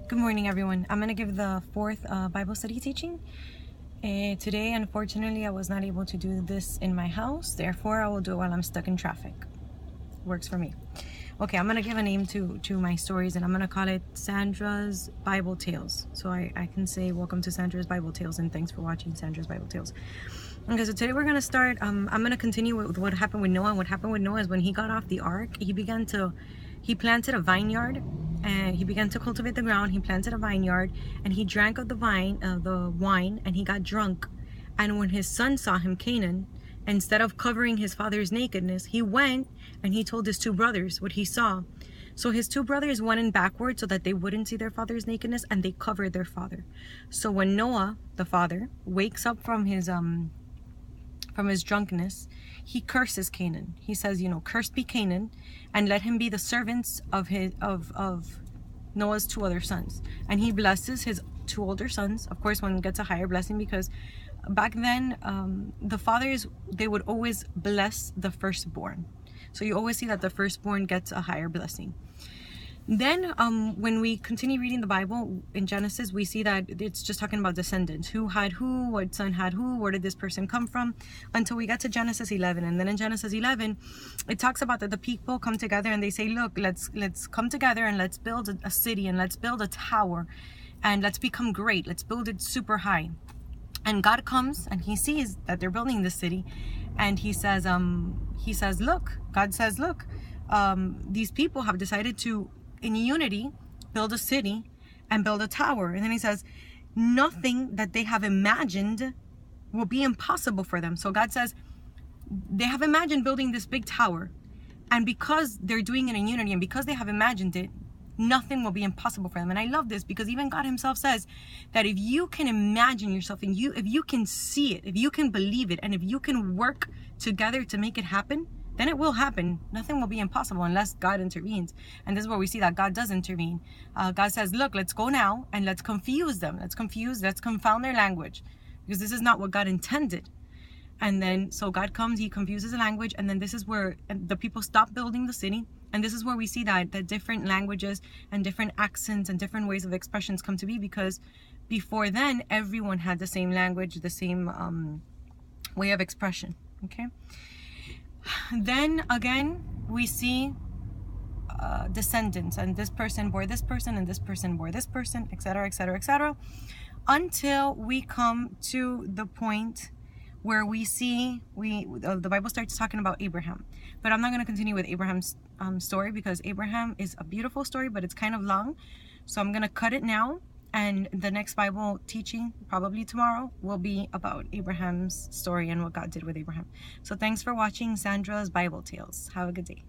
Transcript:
Good morning, everyone. I'm going to give the fourth Bible study teaching. Today, unfortunately, I was not able to do this in my house. Therefore, I will do it while I'm stuck in traffic. Works for me. Okay, I'm going to give a name to my stories, and I'm going to call it Sandra's Bible Tales. So I can say welcome to Sandra's Bible Tales, and thanks for watching Sandra's Bible Tales. Okay, so today we're going to start, I'm going to continue with what happened with Noah. And what happened with Noah is when he got off the ark, he planted a vineyard, and he began to cultivate the ground. He planted a vineyard, and he drank of the wine, and he got drunk. And when his son saw him, Canaan, instead of covering his father's nakedness, he went and he told his two brothers what he saw. So his two brothers went in backward so that they wouldn't see their father's nakedness, and they covered their father. So when Noah, the father, wakes up from his drunkenness, he curses Canaan. He says, cursed be Canaan, and let him be the servants of Noah's two other sons. And he blesses his two older sons. Of course, one gets a higher blessing because back then, the fathers, they would always bless the firstborn. So you always see that the firstborn gets a higher blessing. Then when we continue reading the Bible in Genesis, we see that it's just talking about descendants. Who had who, what son had who, where did this person come from, until we get to Genesis 11. And then in Genesis 11, it talks about that the people come together and they say, look, let's come together and let's build a city, and let's build a tower, and let's become great. Let's build it super high. And God comes and he sees that they're building this city, and he says, look, God says, look, these people have decided to, in unity, build a city and build a tower. And then he says, nothing that they have imagined will be impossible for them. So God says, they have imagined building this big tower, and because they're doing it in unity, and because they have imagined it, nothing will be impossible for them. And I love this because even God himself says that if you can imagine yourself, and if you can see it, if you can believe it, and if you can work together to make it happen, then it will happen. Nothing will be impossible unless God intervenes. And this is where we see that God does intervene. God says, look, let's go now and let's confuse them. Let's confound their language, because this is not what God intended. And then, so God comes, he confuses the language, and then this is where the people stop building the city. And this is where we see that different languages and different accents and different ways of expressions come to be, because before then, everyone had the same language, the same way of expression, okay? Then again, we see descendants, and this person bore this person, and this person bore this person, etc., etc., etc., until we come to the point where we see the Bible starts talking about Abraham. But I'm not going to continue with Abraham's story, because Abraham is a beautiful story, but it's kind of long. So I'm going to cut it now. And the next Bible teaching, probably tomorrow, will be about Abraham's story and what God did with Abraham. So thanks for watching Sandra's Bible Tales. Have a good day.